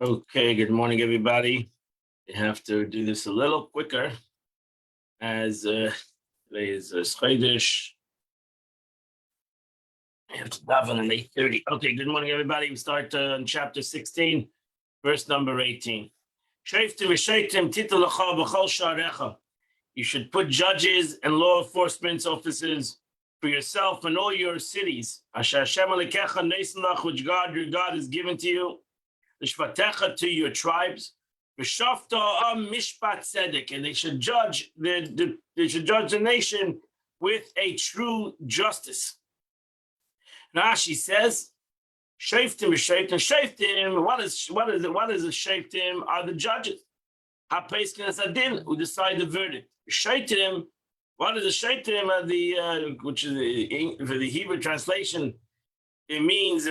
Okay, good morning, everybody. We have to do this a little quicker as today is Chodesh. We have to daven at 8:30. Okay, good morning, everybody. We start on chapter 16, verse number 18. You should put judges and law enforcement officers for yourself in all your cities. Which God, your God, has given to you. To your tribes. Mishpat tzedek, and they should judge the nation with a true justice. Rashi says, Shaftim, what is a Shaftim? Are the judges. HaPeskin Adin, who decide the verdict. Shaitim, what is a Shaitim? Which is for the Hebrew translation, it means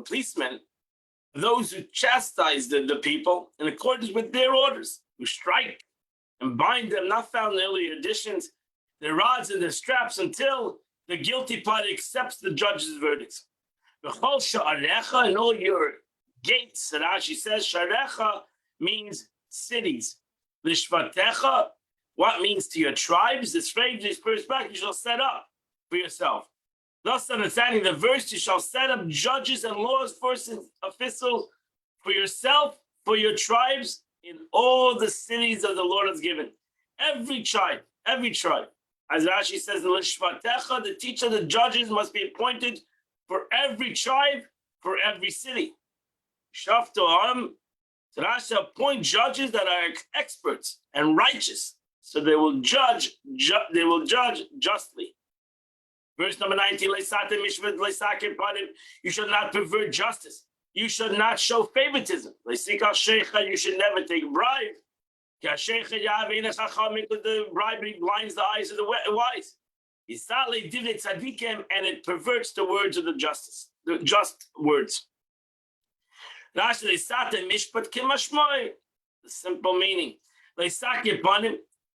policemen. Those who chastise the people in accordance with their orders, who strike and bind them, not found in earlier editions, their rods and their straps until the guilty party accepts the judge's verdicts. V'chol sha'arecha, and all your gates, Rashi says, sha'arecha means cities. Lishvatecha, what means to your tribes? This phrase is first back, you shall set up for yourself. Thus, understanding the verse, you shall set up judges and law enforcement officials for yourself, for your tribes, in all the cities that the Lord has given. Every tribe. As Rashi says in Lishvatecha, the teacher, the judges must be appointed for every tribe, for every city. Shaftoam, so Rashi appoint judges that are experts and righteous, so they will judge justly. Verse number 19, you should not pervert justice. You should not show favoritism. You should never take bribe. Because the bribery blinds the eyes of the wise. And it perverts the words of the justice, the just words. The simple meaning.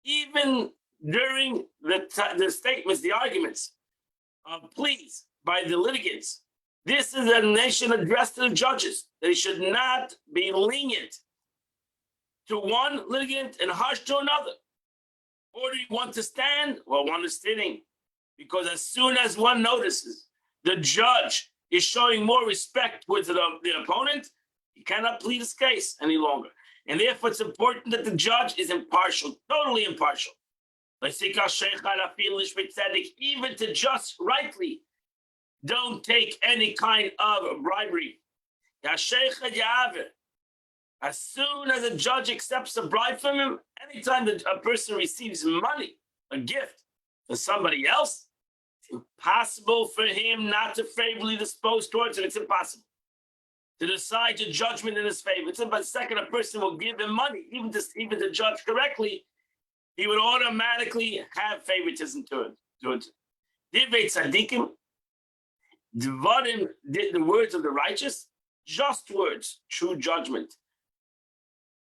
Even during the statements, the arguments, pleas by the litigants. This is a nation addressed to the judges. They should not be lenient to one litigant and harsh to another. Ordering one to stand while one is sitting. Because as soon as one notices the judge is showing more respect with the opponent, he cannot plead his case any longer. And therefore it's important that the judge is impartial, totally impartial. Even to just rightly, don't take any kind of bribery. As soon as a judge accepts a bribe from him, anytime that a person receives money, a gift from somebody else, it's impossible for him not to favorably dispose towards him. It's impossible to decide to judgment in his favor. But the second a person will give him money, even to judge correctly, he would automatically have favoritism towards him. Divrei tzadikim, dvarim, the words of the righteous, just words, true judgment.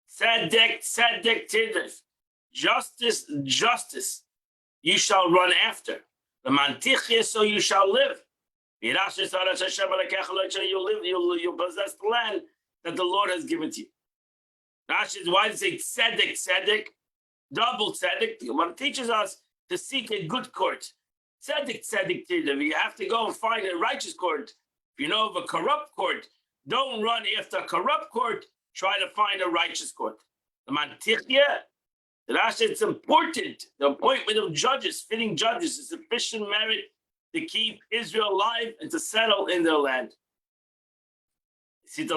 Tzedek tirdes, justice, you shall run after. The mantichya, so you shall live. You'll possess the land that the Lord has given to you. Rashi is why they say tzedek, double tzedek. The Gemara teaches us to seek a good court. Tzedek tirdes. You have to go and find a righteous court. If you know of a corrupt court, don't run after a corrupt court. Try to find a righteous court. The mantichya, Rashi, it's important. The appointment of judges, fitting judges, is sufficient merit to keep Israel alive and to settle in their land. You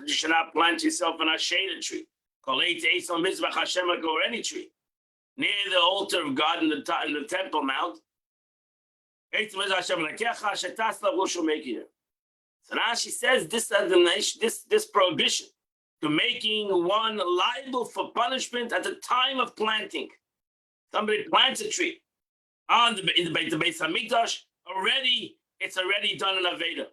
should not plant yourself in a shaded tree. Or any tree near the altar of God in the Temple Mount. So Rashi says this prohibition to making one liable for punishment at the time of planting. Somebody plants a tree in the Beis Hamikdash, it's already done an Aveda.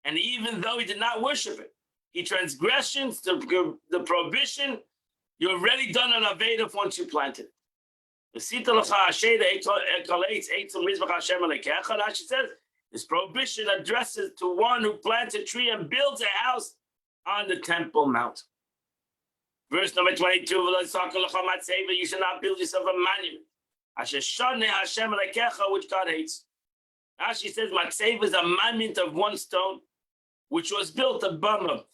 And even though he did not worship it, he transgressions the prohibition, you're already done an Aveda once you planted it. Rashi says, this prohibition addresses to one who plants a tree and builds a house on the Temple Mount. Verse number 22, you should not build yourself a monument. Which God hates. Rashi says, Matzeva is a monument of one stone, which was built a bummer.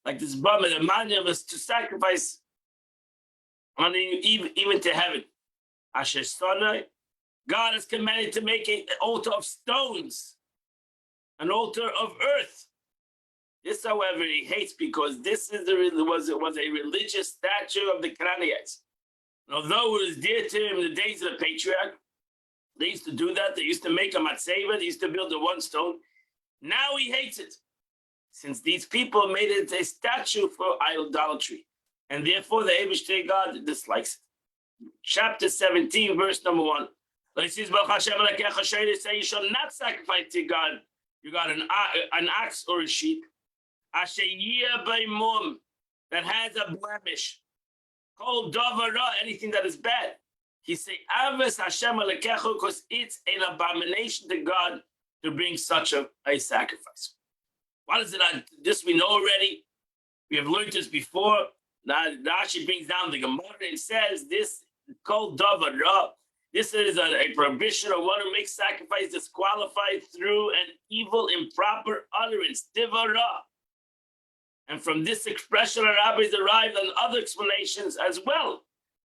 Like this bummer, the monument was to sacrifice on even to heaven. God has commanded to make an altar of stones, an altar of earth. This, however, he hates because this is was a religious statue of the Canaanites. And although it was dear to him in the days of the patriarch, they used to do that. They used to make a matzeva. They used to build a one stone. Now he hates it, since these people made it a statue for idolatry, and therefore the Eibishter God dislikes it. Chapter 17, verse number 1. He says, you shall not sacrifice to God. You got an ox or a sheep that has a blemish, called davara, anything that is bad. He say, Aves Hashem alekecha, because it's an abomination to God to bring such a sacrifice. What is it? This we know already. We have learned this before. Now Rashi brings down the Gemara and says this called davara. This is a prohibition of one who makes sacrifice disqualified through an evil, improper utterance, divara. And from this expression, our rabbis arrived on other explanations as well,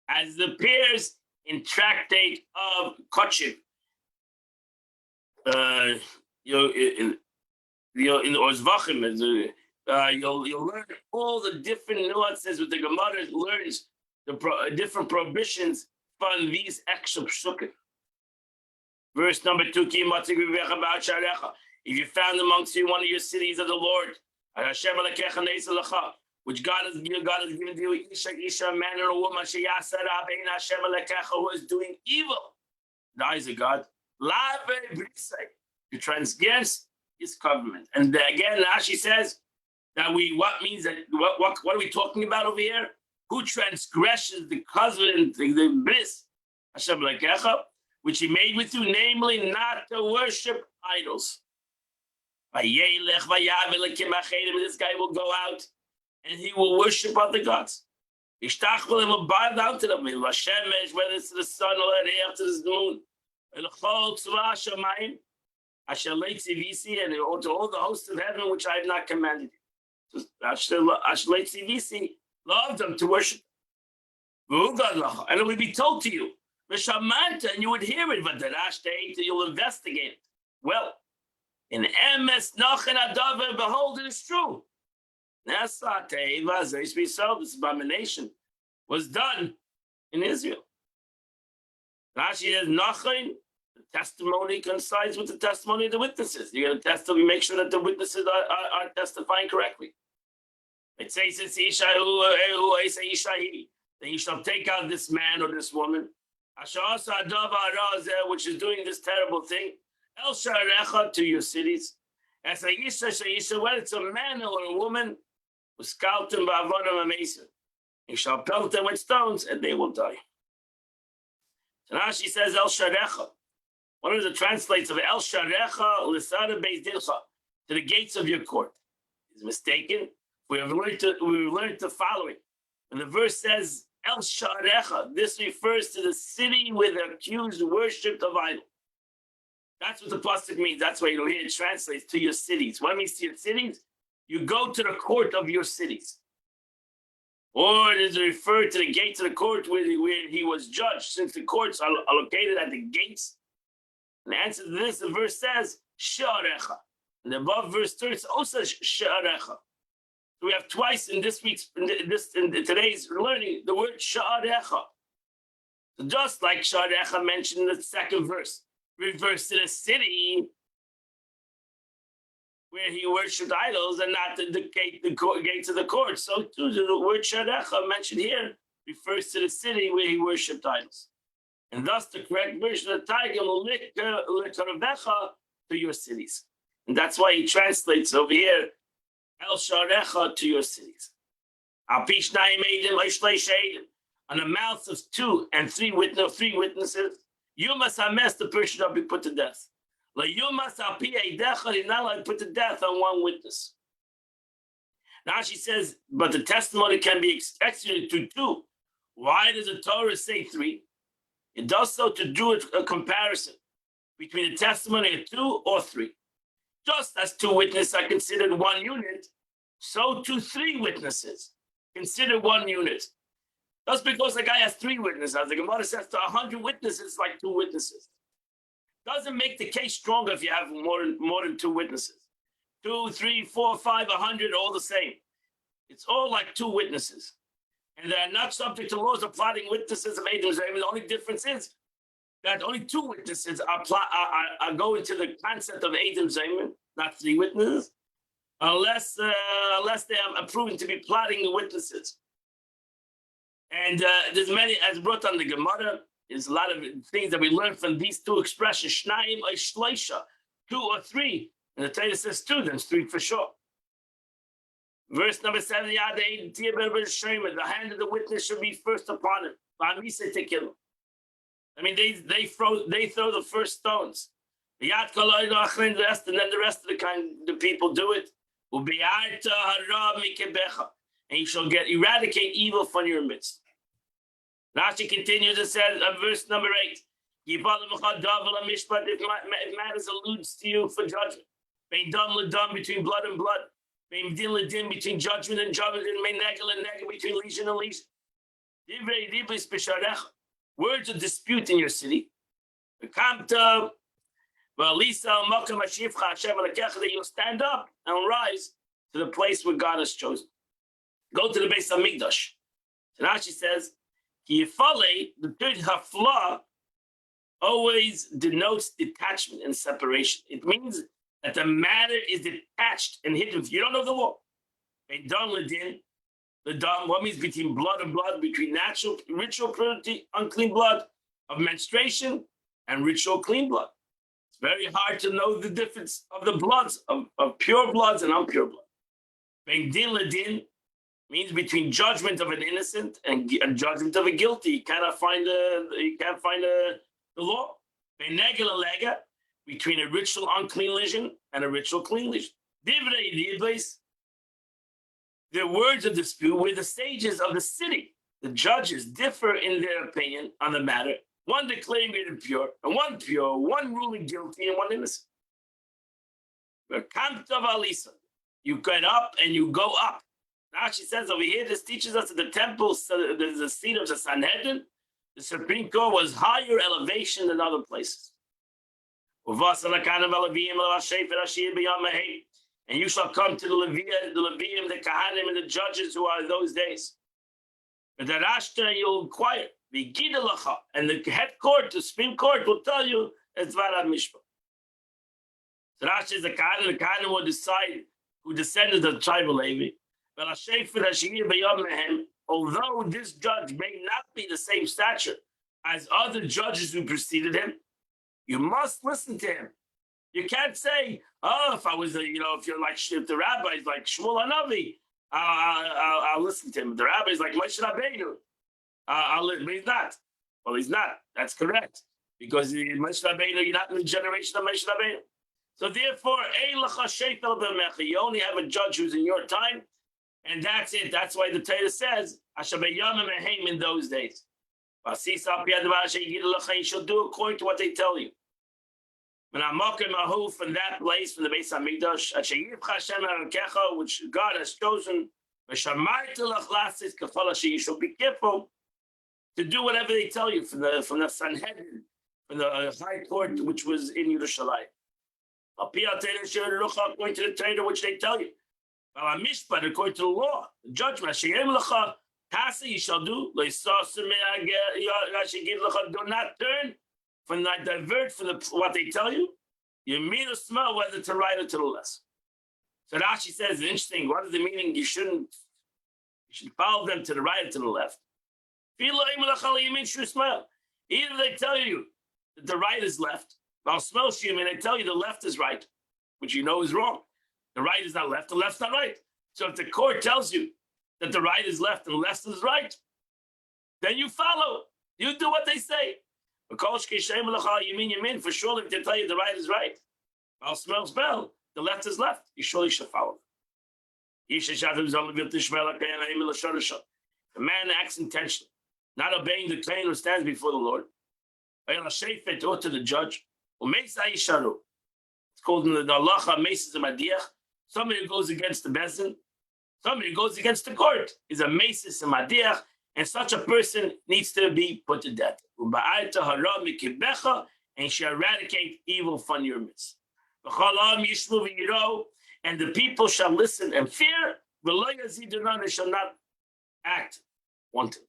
as it appears in Tractate of Kochib. In Ozvachim, you'll learn all the different nuances with the Gemara learns the different prohibitions from these extra psukim. Verse number 2, if you found amongst you one of your cities of the Lord, which God has given to you, Isha, a man or a woman, who is doing evil, the eyes of God, to transgress his covenant. And again, Rashi says that what means that what are we talking about over here? Who transgresses the covenant, the bris, Hashem lekecha, which he made with you, namely not to worship idols. This guy will go out and he will worship other gods. He will bow down to them, whether it's to the sun or to the moon. And to all the hosts of heaven, which I have not commanded. Love them to worship. And it will be told to you. And you would hear it, but you'll investigate it. Well, in Emes Nachan Adavar, behold, it is true. This abomination was done in Israel. Rashi says, Nachan, the testimony coincides with the testimony of the witnesses. You're going to testify, make sure that the witnesses are testifying correctly. It says it's Ishahi. Then you shall take out this man or this woman, which is doing this terrible thing, El Sharecha, to your cities. As a Yisha, whether it's a man or a woman, who scout them by Avodah Mason. You shall pelt them with stones, and they will die. So now she says El Sharecha. One of the translates of El Sharecha L'Sara Beis Dincha, to the gates of your court. Is mistaken. We have learned the following. And the verse says El Sharecha. This refers to the city where the accused worshipped of idol. That's what the pasuk means. That's why you hear it translates to your cities. What means to your cities? You go to the court of your cities. Or it is referred to the gates of the court where he was judged, since the courts are located at the gates. And the answer to this, the verse says, Sha'arecha. And the above verse 3 also says Sha'arecha. So we have twice in today's learning the word Sha'arecha. So just like Sha'arecha mentioned in the second verse, refers to the city where he worshipped idols and not the gates of the court. So too, the word Sharecha mentioned here refers to the city where he worshipped idols. And thus the correct version of the Targum will to your cities. And that's why he translates over here El Sharecha, to your cities. On the mouths of 2 and 3 witnesses, you must have messed the person shall be put to death. You must have you're not allowed to put to death on one witness. Now she says, but the testimony can be executed to 2. Why does the Torah say 3? It does so to do a comparison between the testimony of 2 or 3. Just as 2 witnesses are considered 1 unit, so too 3 witnesses consider 1 unit. Just because the guy has 3 witnesses, as the Gemara says, to 100 witnesses, like 2 witnesses. Doesn't make the case stronger if you have more than 2 witnesses. 2, 3, 4, 5, 100, all the same. It's all like 2 witnesses. And they're not subject to laws of plotting witnesses of Eidim Zayim. The only difference is that only 2 witnesses are going to the concept of Eidim Zayim, not 3 witnesses, unless they are proven to be plotting the witnesses. And there's many, as brought on the Gemara, there's a lot of things that we learn from these 2 expressions, Shnayim or Shleisha, 2 or 3. And the Torah says 2, then it's 3 for sure. Verse number 7, the hand of the witness should be first upon him. I mean, they throw the first stones. The rest, and then the rest of the people do it. And you shall eradicate evil from your midst. Rashi continues and says, verse number 8, if matters alludes to you for judgment, between blood and blood, between judgment and judgment, and between legion and legion. Words of dispute in your city. That you'll stand up and rise to the place where God has chosen. Go to the base of Mikdash. So Rashi says, the third hafla always denotes detachment and separation. It means that the matter is detached and hidden. You don't know the law. What means between blood and blood, between natural, ritual purity, unclean blood, of menstruation, and ritual clean blood. It's very hard to know the difference of the bloods, of pure bloods and impure blood. Din ledin means between judgment of an innocent and judgment of a guilty. You can't find the law. Between a ritual unclean lesion and a ritual clean lesion. The words of dispute were the sages of the city. The judges differ in their opinion on the matter. One declaring it impure, and one pure, one ruling guilty, and one innocent. You get up and you go up. Now she says over here, this teaches us that the temple, there's the seat of the Sanhedrin. The Supreme Court was higher elevation than other places. And you shall come to the Levium, the Kahanim, and the judges who are in those days. And the Rashta, you'll inquire, and the head court, the Supreme Court, will tell you it's Varad Mishpah. So Rashta is the Kahanim will decide who descended of the tribe of Levi. Although this judge may not be the same stature as other judges who preceded him, you must listen to him. You can't say, "Oh, if I was, if the rabbi is like Shmuel Hanavi, I'll listen to him." The rabbi is like Moshe Rabbeinu, but he's not. Well, he's not. That's correct because Moshe Rabbeinu, you're not in the generation of Moshe Rabbeinu. So therefore, you only have a judge who's in your time, and that's it. That's why the Torah says, in those days. You shall do according to what they tell you. From that place, from the base of Mikdash, which God has chosen, you shall be careful to do whatever they tell you from the Sanhedrin, from the high court which was in Yerushalayim. According to the Torah which they tell you. According to the law, the judgment, you shall do. Do not turn from that, divert from what they tell you. You mean or smell whether to right or to the left. So Rashi says, interesting. What is the meaning? You should follow them to the right or to the left. Either they tell you that the right is left, I'll smell shim, and they tell you the left is right, which you know is wrong. The right is not left, the left's not right. So if the court tells you that the right is left and the left is right, then you follow. You do what they say. For surely if they tell you the right is right, I'll smell, the left is left, you surely should follow. The man acts intentionally, not obeying the claim who stands before the Lord. Or to the judge. It's called in the halacha meses madiach. Somebody who goes against the bezin, somebody who goes against the court is a meses madiach, and such a person needs to be put to death. And she eradicate evil from your midst. And the people shall listen and fear. They shall not act wantonly.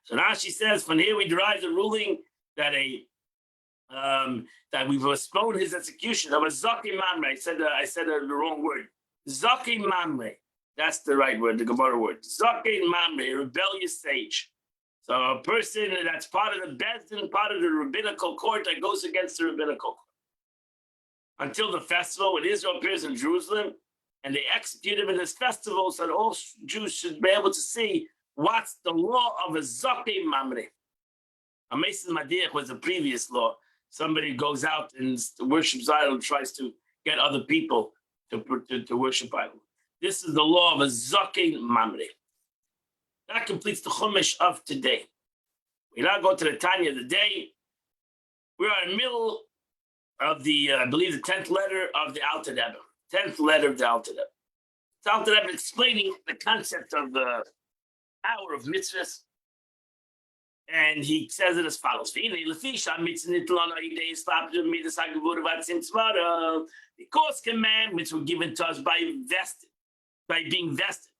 So now she says, from here we derive the ruling that that we've postponed his execution of a zaki mamre. I said the wrong word. Zaki mamre. That's the right word, the Gemara word. Zaki mamre, a rebellious sage. So a person that's part of the Bezdin, part of the rabbinical court that goes against the rabbinical court. Until the festival, when Israel appears in Jerusalem, and they execute him in this festival, so that all Jews should be able to see what's the law of a Zaki Mamre. A Mason Madiach was a previous law. Somebody goes out and worships idol and tries to get other people to worship idol. This is the law of a Zaki Mamre. That completes the Chumash of today. We now go to the Tanya of the day. We are in the middle of the, I believe, the 10th letter of the Alter Rebbe. 10th letter of the Alter Rebbe. The Alter Rebbe explaining the concept of the hour of mitzvahs. And he says it as follows. Because commandments were given to us by being vested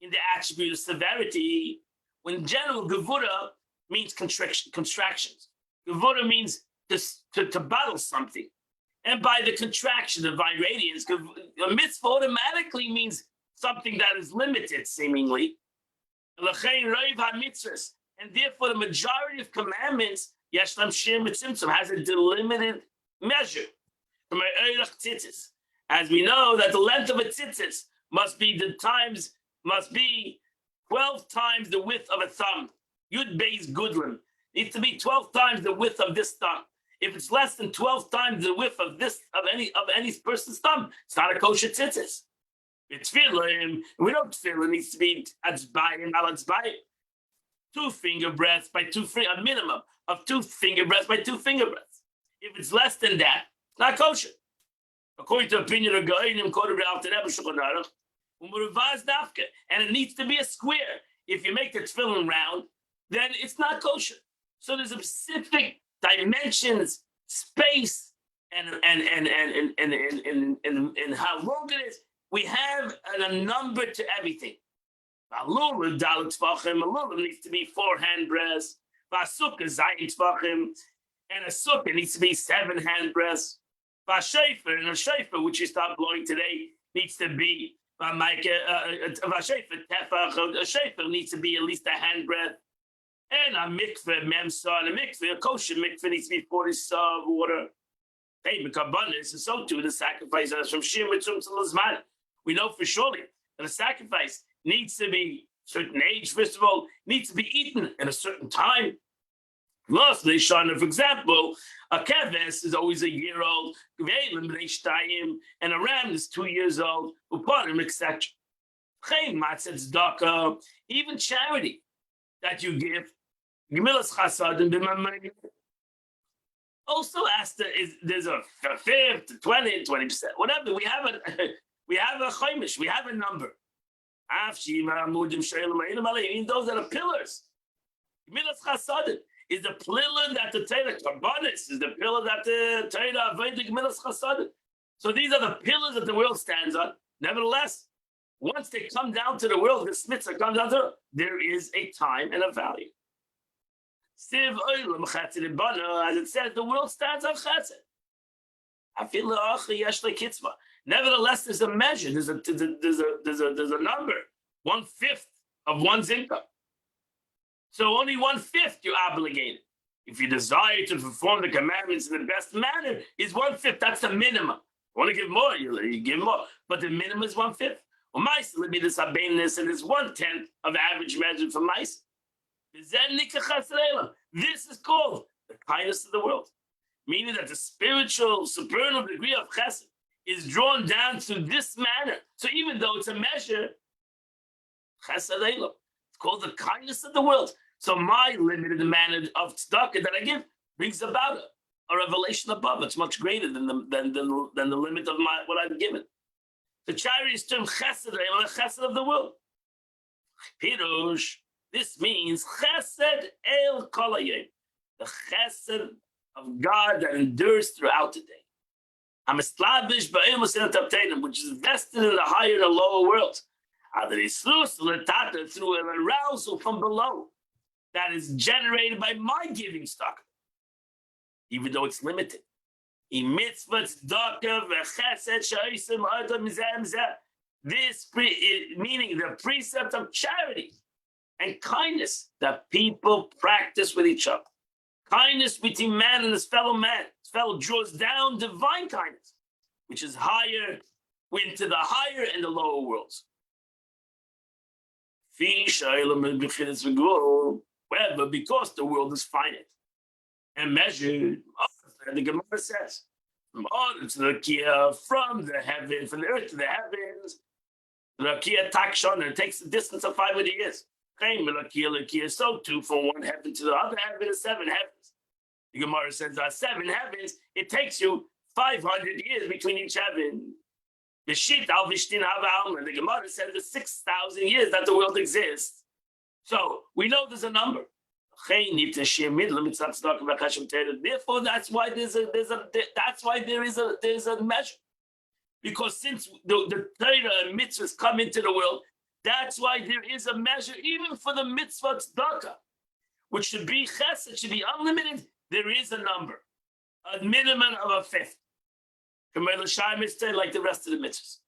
in the attribute of severity. When general gevura means contractions. Gevura means to battle something. And by the contraction of divine radiance, a mitzvah automatically means something that is limited, seemingly. And therefore, the majority of commandments, has a delimited measure. As we know that the length of a tzitzis must be 12 times the width of a thumb. Yud Beis Gudlim needs to be 12 times the width of this thumb. If it's less than 12 times the width of any person's thumb, it's not a kosher tzitzis. It's tefillin. We know tefillin needs to be atzbayim, al atzbayim. 2 finger breadths by 2 finger, a minimum of 2 finger breadths by 2 finger breadths. If it's less than that, it's not kosher. According to the opinion of Gaonim, quoted by Alter Rebbe Shulchan Aruch, and it needs to be a square. If you make the tefillin round, then it's not kosher. So there's specific dimensions, space, and how long it is. We have a number to everything. A lulav dalet tefachim. A lulav needs to be 4 handbreadths. A sukkah zayin tefachim, and a sukkah needs to be 7 handbreadths. A shofar, and a shofar, which you start blowing today, needs to be a shofar needs to be at least a handbreadth. And a mikveh memsa, and a mikveh, a kosher mikveh needs to be 40 saw of water. Hey, mekabanis, and so too the sacrifice that's from shir mitzum to lazman. We know for surely that a sacrifice needs to be a certain age, first of all, needs to be eaten at a certain time. Lastly, Shana, for example, a keves is always a year old, and a ram is 2 years old, etc. Even charity that you give, also there's a fifth, 20%, whatever. We have a chaimish, we have a number. Those are the pillars. Is the pillar that the Torah Karbanis, is the pillar that the Torah Vedic Milas Chasadim. So these are the pillars that the world stands on. Nevertheless, once they come down to the world, the mitzvah comes down to, there is a time and a value. Siv Oilam Chatzid Ibana, as it says, the world stands on Chatzid. Nevertheless, there's a measure, there's a number, 1/5 of one's income. So only 1/5 you're obligated. If you desire to perform the commandments in the best manner, is 1/5. That's the minimum. You want to give more, you give more. But the minimum is 1/5. Well, mice will be this abenis, and it's 1/10 of average measure for mice. This is called the kindness of the world, meaning that the spiritual supernal degree of chesed is drawn down to this manner. So even though it's a measure, chesed elam, it's called the kindness of the world. So my limited manner of tzedakah that I give brings about a revelation above. It's much greater than the limit of what I've given. The charity is termed chesed elam, the chesed of the world. Pirush, this means chesed el kol hayom, the chesed of God that endures throughout the day. Which is vested in the higher and the lower world. Through an arousal from below that is generated by my giving stock, even though it's limited. This meaning the precept of charity and kindness that people practice with each other. Kindness between man and his fellow man. His fellow draws down divine kindness, which is higher, into the higher and the lower worlds. However, because the world is finite and measured, the Gemara says, from the heaven, from the earth to the heavens, the Rakia Takshan, it takes a distance of 500 years. So too, from one heaven to the other heaven is 7 heavens. The Gemara says 7 heavens, it takes you 500 years between each heaven. The Gemara says the 6,000 years that the world exists. So we know there's a number. Therefore, that's why there is a measure. Because since the Torah and mitzvahs come into the world, that's why there is a measure, even for the mitzvah tzedakah, which should be chesed, should be unlimited. There is a number, a minimum of a fifth. Like the rest of the mitzvahs.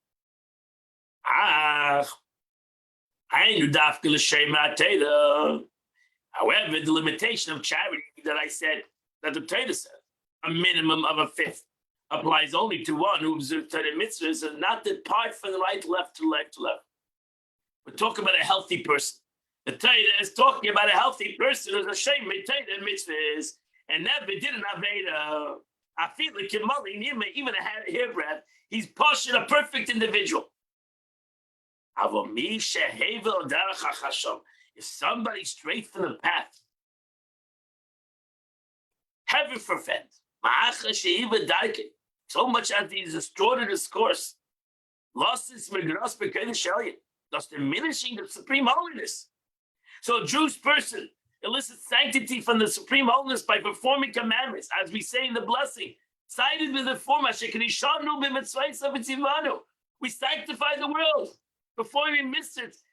However, the limitation of charity that I said, that the Torah said, a minimum of a fifth, applies only to one who observes Torah mitzvahs and not depart from the right, left to left to left. We're talking about a healthy person. The Torah is talking about a healthy person who's a shame Torah mitzvahs and never did an aveda. I feel like even a hair breadth, he's pushing a perfect individual. If somebody straight from the path, heaven forfend, so much as he's distorted his course, lost his megras thus diminishing the supreme holiness. So a Jewish person elicits sanctity from the supreme holiness by performing commandments, as we say in the blessing, cited with the format, we sanctify the world. Performing mitzvahs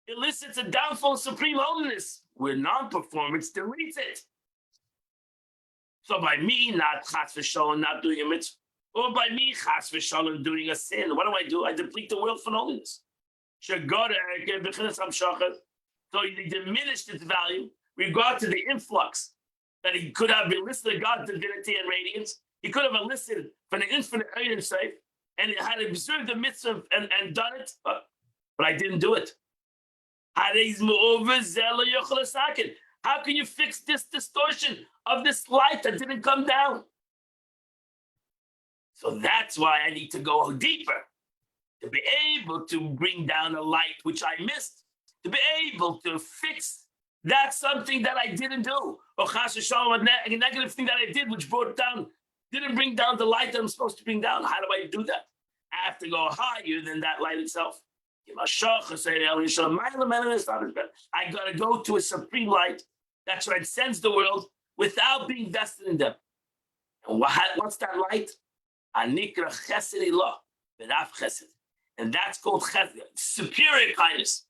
elicits a downfall of supreme holiness, where non-performance deletes it. So by me not chas v'shalom, not doing a mitzvah, or by me chas v'shalom doing a sin, what do? I deplete the world from holiness. So he diminished its value regard to the influx that he could have elicited God's divinity and radiance. He could have elicited from the infinite Eidim Seif, and he had observed the mitzvah and done it, but I didn't do it. How can you fix this distortion of this light that didn't come down? So that's why I need to go deeper, to be able to bring down a light which I missed, to be able to fix that something that I didn't do, or chas v'shalom, a negative thing that I did which didn't bring down the light that I'm supposed to bring down. How do I do that? I have to go higher than that light itself. I gotta go to a supreme light that transcends the world without being vested in them. And what's that light? Anikra chesed ilah, v'raf chesed. And that's called chesed, superior kindness.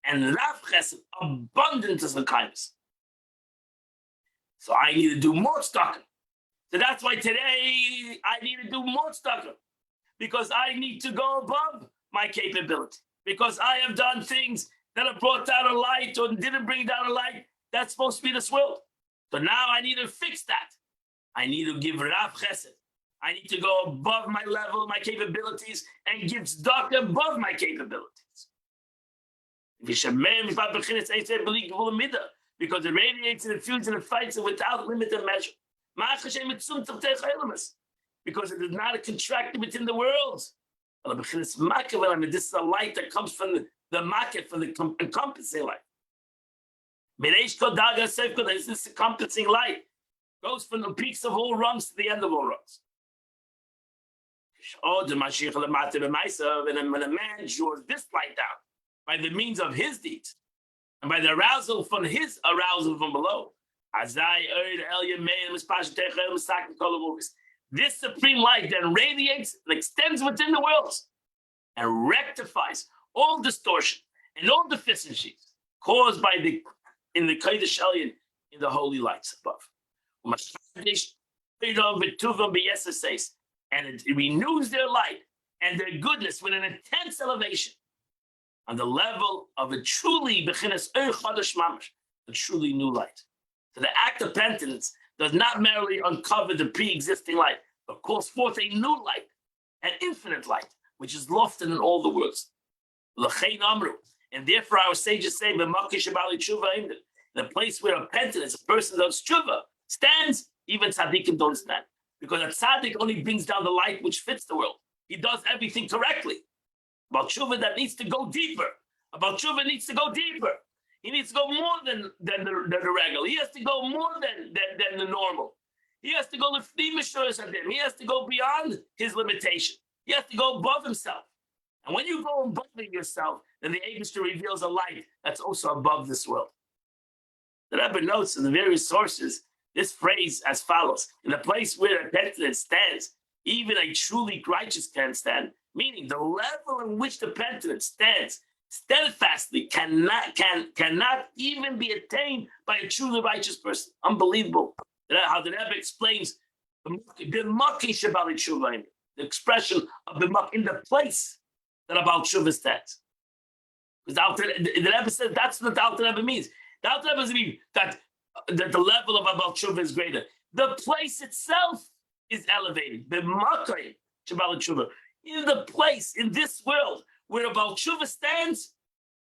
And raf chesed, abundance of kindness. So I need to do more tzedakah. So that's why today I need to do more tzedakah, because I need to go above my capability, because I have done things that have brought down a light or didn't bring down a light that's supposed to be this world. So now I need to fix that. I need to give Rav Chesed. I need to go above my level, my capabilities, and give tzedakah above my capabilities. Because it radiates and infuses and it fights it without limit and measure. because it is not a contraction within the worlds. This is a light that comes from the market, from the encompassing light. This is encompassing light. Goes from the peaks of all rungs to the end of all rungs. And then when a man draws this light down by the means of his deeds and by the arousal from his arousal from below, this supreme light then radiates and extends within the worlds and rectifies all distortion and all deficiencies caused by in the Kodesh Elyon, in the holy lights above. And it renews their light and their goodness with an intense elevation on the level of a truly bechinas chodesh mamash, a truly new light. So the act of penitence does not merely uncover the pre-existing light, but calls forth a new light, an infinite light, which is lofted in all the worlds. And therefore our sages say, the place where a penitence, a person does tshuva, stands, even tzaddikim don't stand. Because a tzaddik only brings down the light which fits the world. He does everything correctly. About tshuva that needs to go deeper. About tshuva needs to go deeper. He needs to go more than the regular. He has to go more than the normal. He has to go He has to go beyond his limitation. He has to go above himself. And when you go above yourself, then the Eibishter reveals a light that's also above this world. The Rebbe notes in the various sources this phrase as follows: in the place where a penitent stands, even a truly righteous can stand, meaning the level in which the penitent stands steadfastly cannot even be attained by a truly righteous person. Unbelievable. How the Rebbe explains the expression of the muck in the place that about Shuvah stands. Because the Rebbe says that's what the Alter Rebbe means. The Alter Rebbe means that the level of Abal Tshuva is greater. The place itself is elevated. The Makai Shabbat Tshuva. In the place, in this world, where Abal Tshuva stands,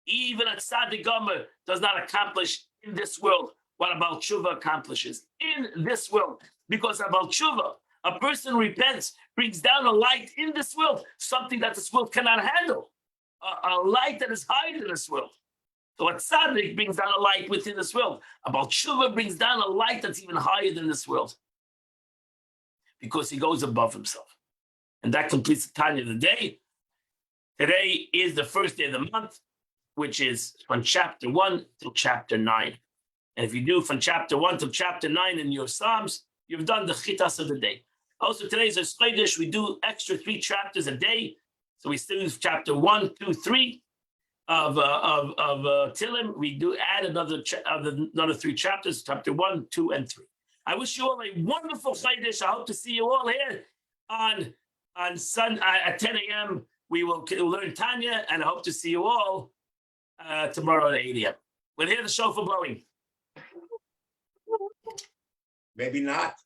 even a Tzaddik Gomer does not accomplish in this world what Abal Tshuva accomplishes in this world. Because Abal Tshuva, a person repents, brings down a light in this world, something that this world cannot handle. A light that is higher than this world. So a tzaddik brings down a light within this world. Abal Tshuva brings down a light that's even higher than this world. Because he goes above himself. And that completes the Tanya of the day. Today is the first day of the month, which is from chapter 1 till chapter 9. And if you do from chapter 1 till chapter 9 in your Psalms, you've done the chitas of the day. Also, today's a Chodesh. We do extra 3 chapters a day. So we still use chapter 1, 2, 3 of Tilim. We do add another 3 chapters, chapter 1, 2, and 3. I wish you all a wonderful Chodesh. I hope to see you all here on Sunday at 10 a.m. We will learn Tanya, and I hope to see you all tomorrow at 8 a.m. We'll hear the shofar blowing. Maybe not.